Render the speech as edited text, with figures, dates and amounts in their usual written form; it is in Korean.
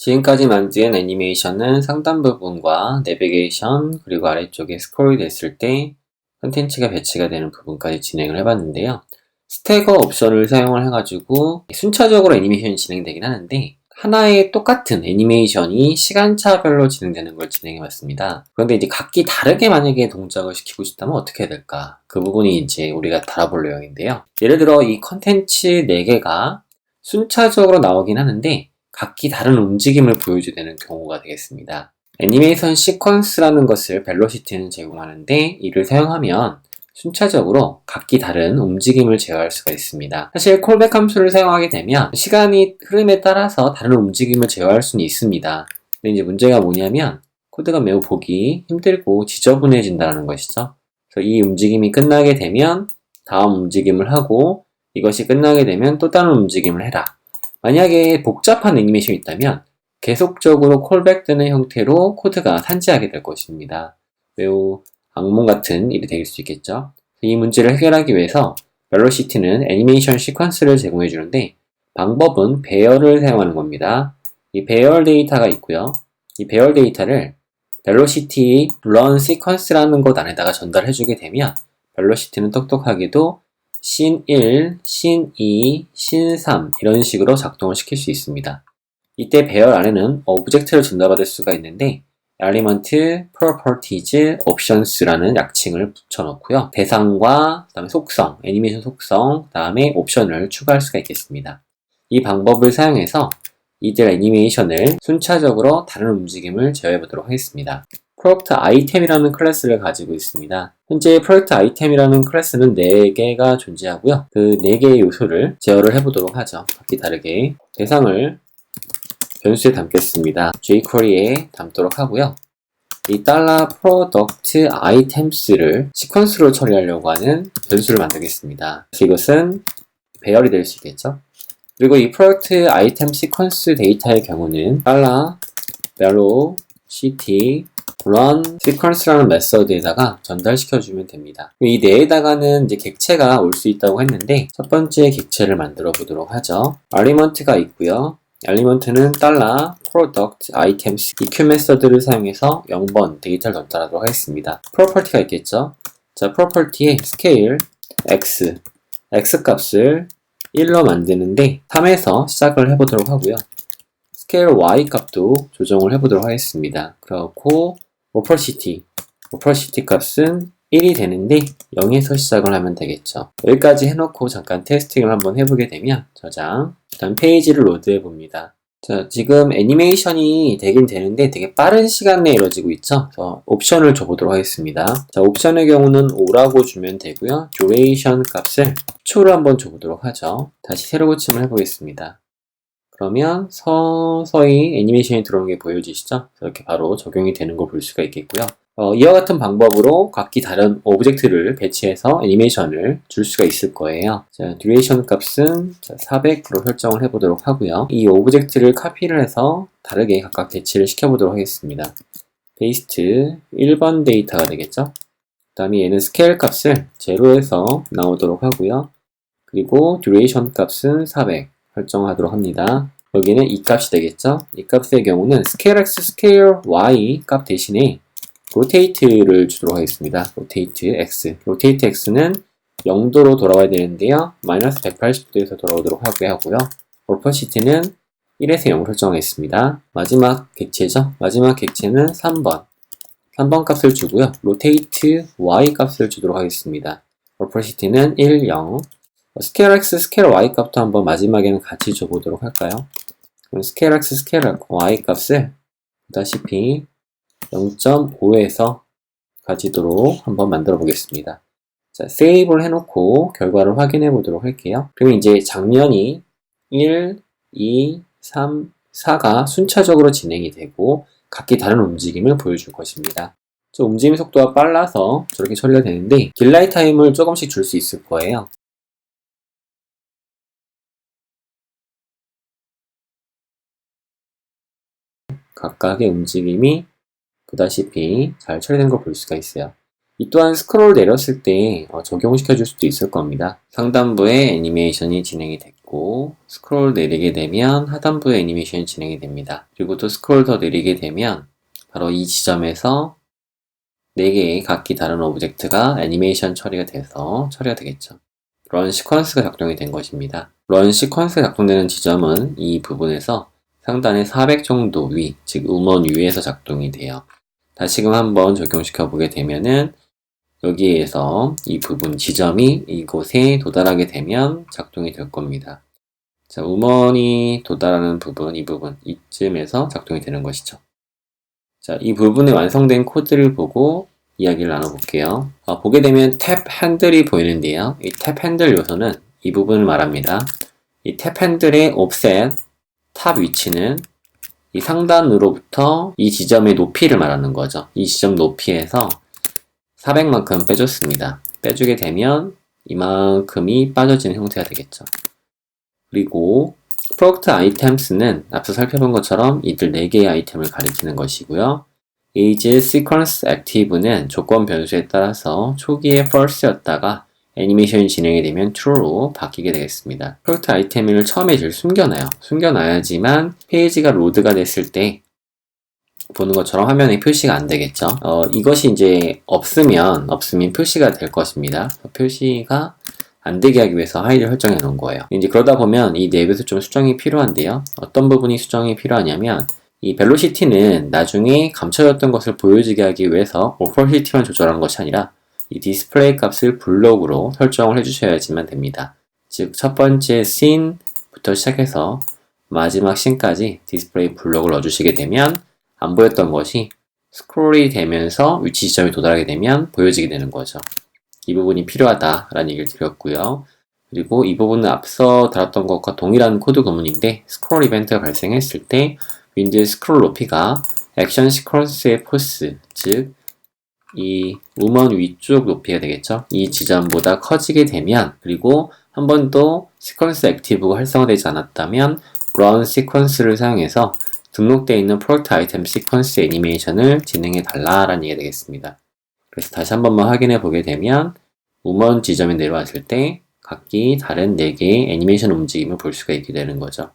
지금까지 만든 애니메이션은 상단 부분과 내비게이션 그리고 아래쪽에 스크롤이 됐을 때 컨텐츠가 배치가 되는 부분까지 진행을 해봤는데요. 스태거 옵션을 사용을 해가지고 순차적으로 애니메이션이 진행되긴 하는데 하나의 똑같은 애니메이션이 시간차별로 진행되는 걸 진행해봤습니다. 그런데 이제 각기 다르게 만약에 동작을 시키고 싶다면 어떻게 해야 될까? 그 부분이 이제 우리가 다뤄볼 내용인데요. 예를 들어 이 컨텐츠 4개가 순차적으로 나오긴 하는데 각기 다른 움직임을 보여줘야 되는 경우가 되겠습니다. 애니메이션 시퀀스라는 것을 벨로시티는 제공하는데 이를 사용하면 순차적으로 각기 다른 움직임을 제어할 수가 있습니다. 사실 콜백 함수를 사용하게 되면 시간이 흐름에 따라서 다른 움직임을 제어할 수는 있습니다. 근데 이제 문제가 뭐냐면 코드가 매우 보기 힘들고 지저분해진다는 것이죠. 그래서 이 움직임이 끝나게 되면 다음 움직임을 하고 이것이 끝나게 되면 또 다른 움직임을 해라. 만약에 복잡한 애니메이션이 있다면 계속적으로 콜백되는 형태로 코드가 산지하게 될 것입니다. 매우 악몽 같은 일이 될 수 있겠죠. 이 문제를 해결하기 위해서 벨로시티는 애니메이션 시퀀스를 제공해 주는데 방법은 배열을 사용하는 겁니다. 이 배열 데이터가 있고요. 이 배열 데이터를 벨로시티 run sequence라는 것 안에다가 전달해 주게 되면 벨로시티는 똑똑하게도 신1, 신2, 신3 이런 식으로 작동을 시킬 수 있습니다. 이때 배열 안에는 오브젝트를 전달받을 수가 있는데 element, properties, options라는 약칭을 붙여놓고요. 대상과 그다음에 속성, 애니메이션 속성, 그다음에 옵션을 추가할 수가 있겠습니다. 이 방법을 사용해서 이들 애니메이션을 순차적으로 다른 움직임을 제어해 보도록 하겠습니다. 프로덕트 아이템이라는 클래스를 가지고 있습니다. 현재 프로덕트 아이템이라는 클래스는 4개가 존재하고요. 그 4개의 요소를 제어를 해보도록 하죠. 각기 다르게 대상을 변수에 담겠습니다. jQuery에 담도록 하고요. 이 $product items를 시퀀스로 처리하려고 하는 변수를 만들겠습니다. 그래서 이것은 배열이 될 수 있겠죠. 그리고 이 product item sequence 데이터의 경우는 $velocity run sequence라는 메서드에다가 전달시켜주면 됩니다. 이 내에다가는 이제 객체가 올 수 있다고 했는데 첫 번째 객체를 만들어 보도록 하죠. argument가 있고요. 엘리먼트는 $product items EQ 메서드를 사용해서 0번 데이터를 전달하도록 하겠습니다. property가 있겠죠. 자, property의 scale x 값을 1로 만드는데 3에서 시작을 해보도록 하고요. scale y 값도 조정을 해보도록 하겠습니다. 그렇고 opacity 값은 1이 되는데 0에서 시작을 하면 되겠죠. 여기까지 해놓고 잠깐 테스팅을 한번 해보게 되면 저장, 다음 페이지를 로드해 봅니다. 자, 지금 애니메이션이 되긴 되는데 되게 빠른 시간 내에 이루어지고 있죠. 그래서 옵션을 줘보도록 하겠습니다. 자, 옵션의 경우는 5라고 주면 되고요. duration 값을 초로 한번 줘보도록 하죠. 다시 새로 고침을 해보겠습니다. 그러면 서서히 애니메이션이 들어오는 게 보여지시죠? 이렇게 바로 적용이 되는 걸 볼 수가 있겠고요. 이와 같은 방법으로 각기 다른 오브젝트를 배치해서 애니메이션을 줄 수가 있을 거예요. 자, duration 값은 400으로 설정을 해보도록 하고요. 이 오브젝트를 카피를 해서 다르게 각각 배치를 시켜보도록 하겠습니다. paste 1번 데이터가 되겠죠? 그 다음에 얘는 scale 값을 0에서 나오도록 하고요. 그리고 duration 값은 400 설정하도록 합니다. 여기는 이 값이 되겠죠? 이 값의 경우는 scale x, scale y 값 대신에 rotate를 주도록 하겠습니다. rotate x는 0도로 돌아와야 되는데요. 마이너스 180도에서 돌아오도록 하고요. opacity는 1에서 0 설정하겠습니다. 마지막 객체죠? 마지막 객체는 3번 값을 주고요. rotate y 값을 주도록 하겠습니다. opacity는 1, 0 scale x, scale y 값도 한번 마지막에는 같이 줘보도록 할까요? 그럼 scale x, scale y 값을 보다시피 0.5에서 가지도록 한번 만들어 보겠습니다. 자, 세이브를 해놓고 결과를 확인해 보도록 할게요. 그러면 이제 장면이 1, 2, 3, 4가 순차적으로 진행이 되고 각기 다른 움직임을 보여줄 것입니다. 저 움직임 속도가 빨라서 저렇게 처리가 되는데 딜라이 타임을 조금씩 줄 수 있을 거예요. 각각의 움직임이 보다시피 잘 처리된 걸 볼 수가 있어요. 이 또한 스크롤 내렸을 때 적용시켜 줄 수도 있을 겁니다. 상단부에 애니메이션이 진행이 됐고 있고, 스크롤 내리게 되면 하단부의 애니메이션이 진행이 됩니다. 그리고 또 스크롤 더 내리게 되면 바로 이 지점에서 4개의 각기 다른 오브젝트가 애니메이션 처리가 돼서 처리가 되겠죠. 런 시퀀스가 작동이 된 것입니다. 런 시퀀스가 작동되는 지점은 이 부분에서 상단의 400 정도 위, 즉 음원 위에서 작동이 돼요. 다시금 한번 적용시켜 보게 되면은 여기에서 이 부분 지점이 이곳에 도달하게 되면 작동이 될 겁니다. 자, 음원이 도달하는 부분, 이 부분, 이쯤에서 작동이 되는 것이죠. 자, 이 부분에 완성된 코드를 보고 이야기를 나눠볼게요. 보게 되면 탭 핸들이 보이는데요. 이 탭 핸들 요소는 이 부분을 말합니다. 이 탭 핸들의 옵셋, 탑 위치는 이 상단으로부터 이 지점의 높이를 말하는 거죠. 이 지점 높이에서 400만큼 빼줬습니다. 빼주게 되면 이만큼이 빠져지는 형태가 되겠죠. 그리고 product items는 앞서 살펴본 것처럼 이들 4개의 아이템을 가리키는 것이고요. age sequence active는 조건 변수에 따라서 초기에 false였다가 애니메이션이 진행이 되면 true로 바뀌게 되겠습니다. product item을 처음에 제일 숨겨놔요. 숨겨놔야지만 페이지가 로드가 됐을 때 보는 것처럼 화면에 표시가 안 되겠죠. 이것이 이제 없으면 표시가 될 것입니다. 표시가 안 되게 하기 위해서 하이드를 설정해 놓은 거예요. 이제 그러다 보면 이 내부에서 좀 수정이 필요한데요. 어떤 부분이 수정이 필요하냐면 이 벨로시티는 나중에 감춰졌던 것을 보여지게 하기 위해서 오퍼시티만 조절하는 것이 아니라 이 디스플레이 값을 블록으로 설정을 해주셔야지만 됩니다. 즉 첫 번째 씬부터 시작해서 마지막 씬까지 디스플레이 블록을 넣어주시게 되면 안 보였던 것이 스크롤이 되면서 위치 지점에 도달하게 되면 보여지게 되는 거죠. 이 부분이 필요하다라는 얘기를 드렸고요. 그리고 이 부분은 앞서 다뤘던 것과 동일한 코드 구문인데 스크롤 이벤트가 발생했을 때 윈드의 스크롤 높이가 액션 시퀀스의 포스, 즉 이 음원 위쪽 높이가 되겠죠. 이 지점보다 커지게 되면, 그리고 한 번도 시퀀스 액티브가 활성화되지 않았다면 run 시퀀스를 사용해서 등록되어 있는 프로덕트 아이템 시퀀스 애니메이션을 진행해 달라라는 얘기가 되겠습니다. 그래서 다시 한 번만 확인해 보게 되면 음원 지점에 내려왔을 때 각기 다른 4개의 애니메이션 움직임을 볼 수가 있게 되는 거죠.